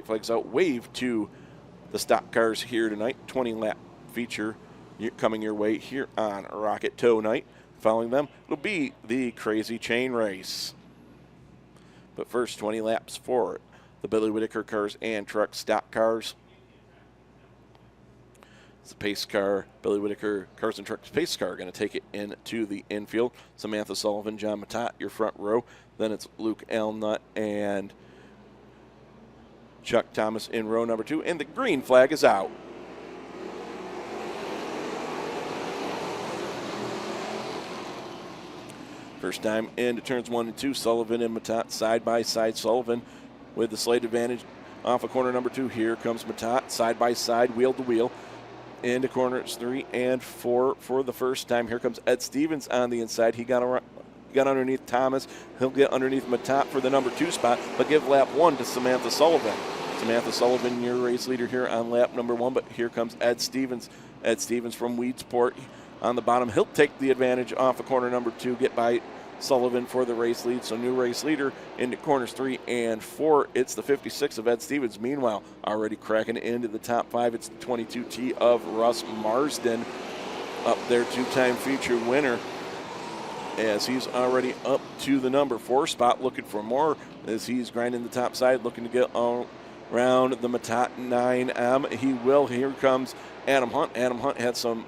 flags out. Wave to the stock cars here tonight. 20-lap feature coming your way here on Rocket Tow Night. Following them, it'll be the Crazy Chain Race. But first, 20 laps for the Billy Whitaker cars and truck stock cars. It's the pace car, Billy Whitaker cars and trucks pace car, going to take it into the infield. Samantha Sullivan, John Matat, your front row. Then it's Luke Elnut and Chuck Thomas in row number 2. And the green flag is out. First time into turns 1 and 2. Sullivan and Matat side by side. Sullivan with the slight advantage off of corner number 2. Here comes Matat side by side, wheel to wheel. Into corners 3 and 4 for the first time. Here comes Ed Stevens on the inside. He got underneath Thomas. He'll get underneath Matat for the number 2 spot, but give lap 1 to Samantha Sullivan. Samantha Sullivan, your race leader here on lap number 1, but here comes Ed Stevens. Ed Stevens from Weedsport on the bottom. He'll take the advantage off of corner number 2, get by Sullivan for the race lead. So new race leader into corners 3 and 4. It's the 56 of Ed Stevens. Meanwhile, already cracking into the top 5. It's the 22T of Russ Marsden, up there, 2-time feature winner, as he's already up to the number 4 spot, looking for more as he's grinding the top side, looking to get around the Matat 9M. He will. Here comes Adam Hunt. Adam Hunt had some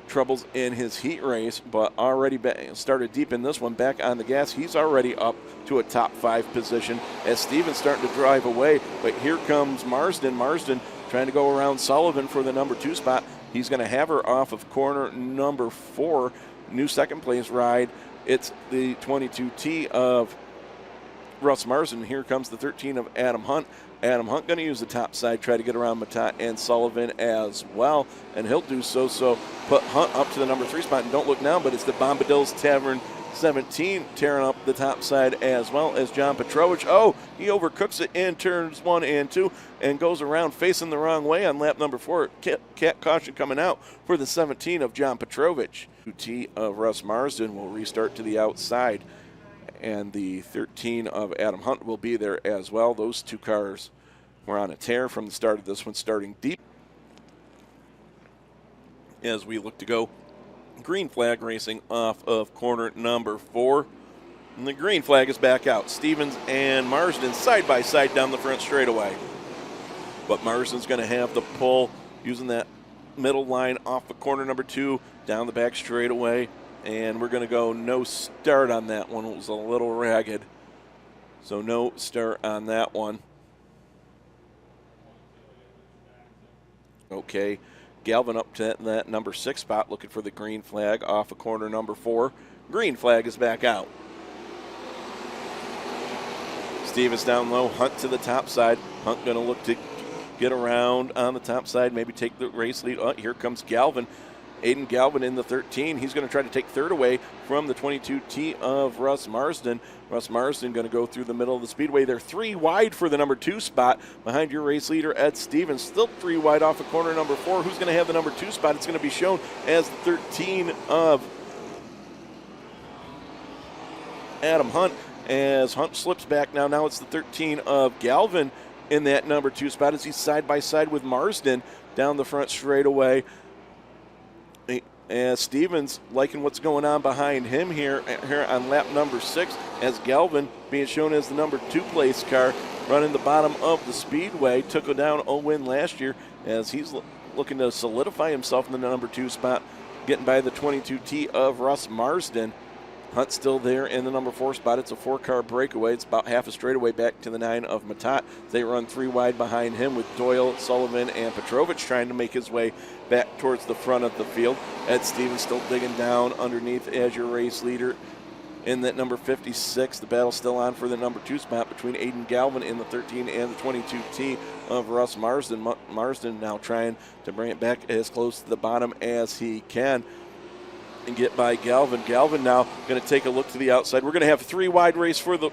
troubles in his heat race, but already started deep in this one, back on the gas. He's already up to a top 5 position as Stevens starting to drive away, but here comes Marsden. Marsden trying to go around Sullivan for the number 2 spot. He's going to have her off of corner number 4. New second place ride. It's the 22T of Russ Marsden. Here comes the 13 of Adam Hunt. Adam Hunt going to use the top side, try to get around Matat and Sullivan as well, and he'll do so. So put Hunt up to the number 3 spot, and don't look now, but it's the Bombadil's Tavern 17 tearing up the top side as well as John Petrovich. Oh, he overcooks it in turns 1 and 2 and goes around facing the wrong way on lap number 4. Cat caution coming out for the 17 of John Petrovich. 2T of Russ Marsden will restart to the outside, and the 13 of Adam Hunt will be there as well. Those 2 cars were on a tear from the start of this one, starting deep as we look to go green flag racing off of corner number 4. And the green flag is back out. Stevens and Marsden side by side down the front straightaway. But Marsden's going to have the pull using that middle line off of corner number 2 down the back straightaway. And we're going to go no start on that one. It was a little ragged. So no start on that one. Okay, Galvin up to that number 6 spot, looking for the green flag off of corner number 4. Green flag is back out. Stevens down low, Hunt to the top side. Hunt going to look to get around on the top side, maybe take the race lead. Oh, here comes Galvin. Aiden Galvin in the 13. He's going to try to take third away from the 22T of Russ Marsden. Russ Marsden going to go through the middle of the speedway. They're 3 wide for the number 2 spot behind your race leader, Ed Stevens. Still 3 wide off of corner number 4. Who's going to have the number 2 spot? It's going to be shown as the 13 of Adam Hunt. As Hunt slips back now. Now it's the 13 of Galvin in that number 2 spot as he's side by side with Marsden down the front straightaway. As Stevens liking what's going on behind him here on lap number 6, as Galvin being shown as the number 2 place car running the bottom of the speedway. Took down Owen last year as he's looking to solidify himself in the number 2 spot, getting by the 22T of Russ Marsden. Hunt still there in the number 4 spot. It's a 4-car breakaway. It's about half a straightaway back to the 9 of Matat. They run 3 wide behind him with Doyle, Sullivan, and Petrovich trying to make his way back towards the front of the field. Ed Stevens still digging down underneath as your race leader in that number 56. The battle still on for the number 2 spot between Aiden Galvin in the 13 and the 22T of Russ Marsden. Marsden now trying to bring it back as close to the bottom as he can and get by Galvin. Galvin now going to take a look to the outside. We're going to have 3 wide race for the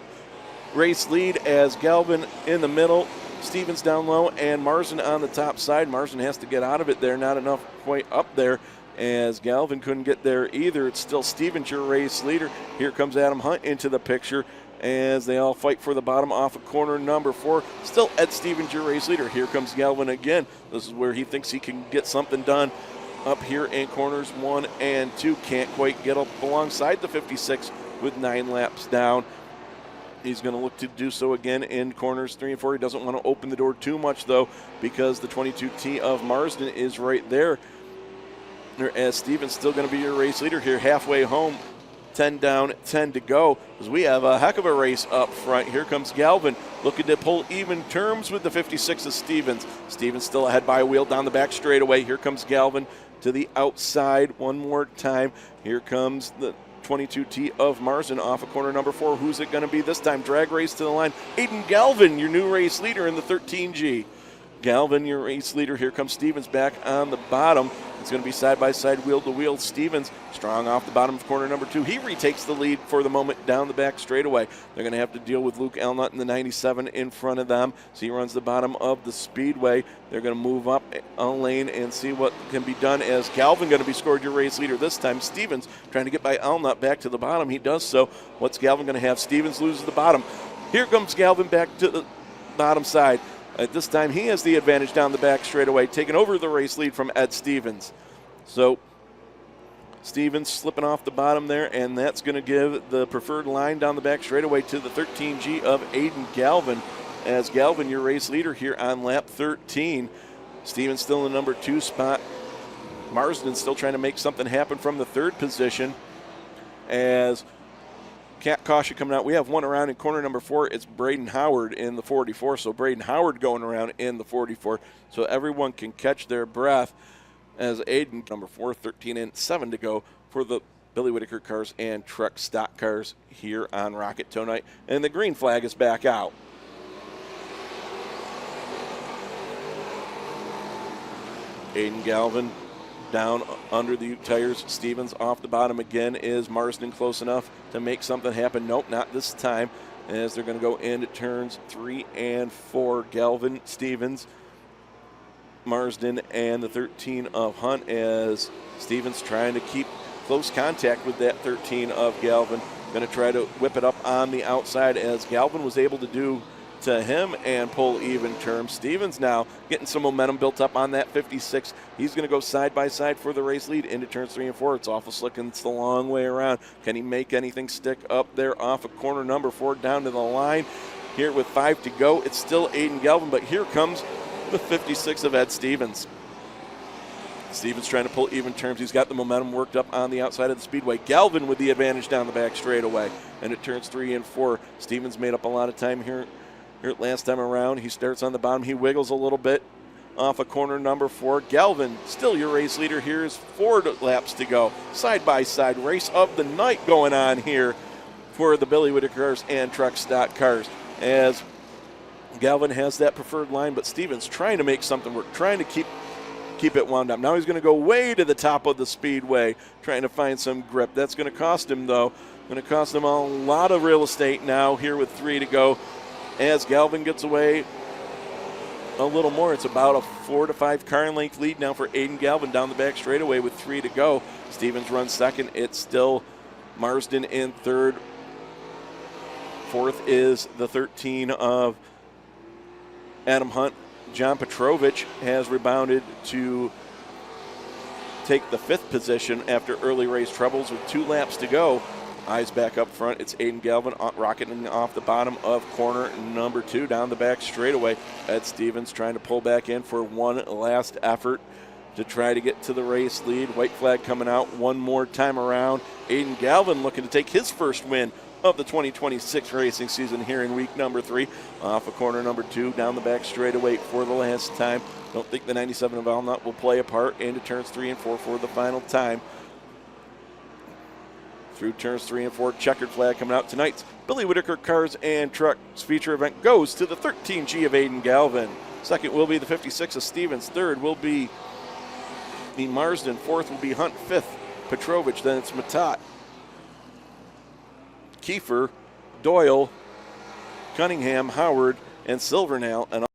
race lead as Galvin in the middle, Stevens down low, and Marsden on the top side. Marsden has to get out of it there. Not enough quite up there as Galvin couldn't get there either. It's still Stevens, your race leader. Here comes Adam Hunt into the picture as they all fight for the bottom off of corner number 4. Still Ed Stevens, your race leader. Here comes Galvin again. This is where he thinks he can get something done up here in corners 1 and 2. Can't quite get up alongside the 56 with 9 laps down. He's going to look to do so again in corners 3 and 4. He doesn't want to open the door too much, though, because the 22T of Marsden is right there. As Stevens still going to be your race leader here halfway home. 10 down, 10 to go, as we have a heck of a race up front. Here comes Galvin looking to pull even terms with the 56 of Stevens. Stevens still ahead by a wheel down the back straightaway. Here comes Galvin to the outside one more time. Here comes the 22T of Marsden off of corner number 4. Who's it going to be this time? Drag race to the line. Aiden Galvin, your new race leader in the 13G. Galvin, your race leader. Here comes Stevens back on the bottom. It's going to be side-by-side, wheel-to-wheel. Stevens strong off the bottom of corner number 2. He retakes the lead for the moment down the back straightaway. They're going to have to deal with Luke Elnut in the 97 in front of them. So he runs the bottom of the speedway. They're going to move up a lane and see what can be done, as Galvin going to be scored your race leader this time. Stevens trying to get by Elnut back to the bottom. He does so. What's Galvin going to have? Stevens loses the bottom. Here comes Galvin back to the bottom side. At this time, he has the advantage down the back straightaway, taking over the race lead from Ed Stevens. So Stevens slipping off the bottom there, and that's going to give the preferred line down the back straightaway to the 13G of Aiden Galvin. As Galvin, your race leader here on lap 13. Stevens still in the number 2 spot. Marsden still trying to make something happen from the 3rd position. As cat caution coming out. We have one around in corner number 4. It's Braden Howard in the 44. So Braden Howard going around in the 44. So everyone can catch their breath as Aiden, number 4, 13 and 7 to go for the Billy Whitaker Cars and Truck Stock Cars here on Rocket Tow Night. And the green flag is back out. Aiden Galvin down under the tires. Stevens off the bottom again. Is Marsden close enough to make something happen? Nope, not this time, as they're going to go into turns 3 and 4. Galvin, Stevens, Marsden, and the 13 of Hunt, as Stevens trying to keep close contact with that 13 of Galvin. Going to try to whip it up on the outside, as Galvin was able to do to him and pull even terms. Stevens now getting some momentum built up on that 56. He's going to go side by side for the race lead into turns 3 and 4. It's awful slick and it's the long way around. Can he make anything stick up there off of corner number 4 down to the line? Here with 5 to go, it's still Aiden Galvin, but here comes the 56 of Ed Stevens. Stevens trying to pull even terms. He's got the momentum worked up on the outside of the speedway. Galvin with the advantage down the back straightaway. And it turns 3 and 4. Stevens made up a lot of time here last time around. He starts on the bottom. He wiggles a little bit off of corner number 4. Galvin, still your race leader here, is 4 laps to go. Side-by-side race of the night going on here for the Billy Whitaker Cars and Truck Stock Cars, as Galvin has that preferred line, but Stevens trying to make something work, trying to keep it wound up. Now he's going to go way to the top of the speedway, trying to find some grip. That's going to cost him, though. Going to cost him a lot of real estate now here with 3 to go. As Galvin gets away a little more, it's about a 4 to 5 car length lead now for Aiden Galvin down the back straightaway with 3 to go. Stevens runs second. It's still Marsden in third. Fourth is the 13 of Adam Hunt. John Petrovich has rebounded to take the 5th position after early race troubles with 2 laps to go. Eyes back up front. It's Aiden Galvin rocketing off the bottom of corner number 2 down the back straightaway. Ed Stevens trying to pull back in for one last effort to try to get to the race lead. White flag coming out one more time around. Aiden Galvin looking to take his first win of the 2026 racing season here in week number 3. Off of corner number 2 down the back straightaway for the last time. Don't think the 97 of Valnut will play a part into turns 3 and 4 for the final time. Through turns 3 and 4, checkered flag coming out. Tonight's Billy Whitaker Cars and Trucks feature event goes to the 13G of Aiden Galvin. Second will be the 56 of Stevens. Third will be the Marsden. Fourth will be Hunt. Fifth, Petrovich. Then it's Matat, Kiefer, Doyle, Cunningham, Howard, and Silvernail. And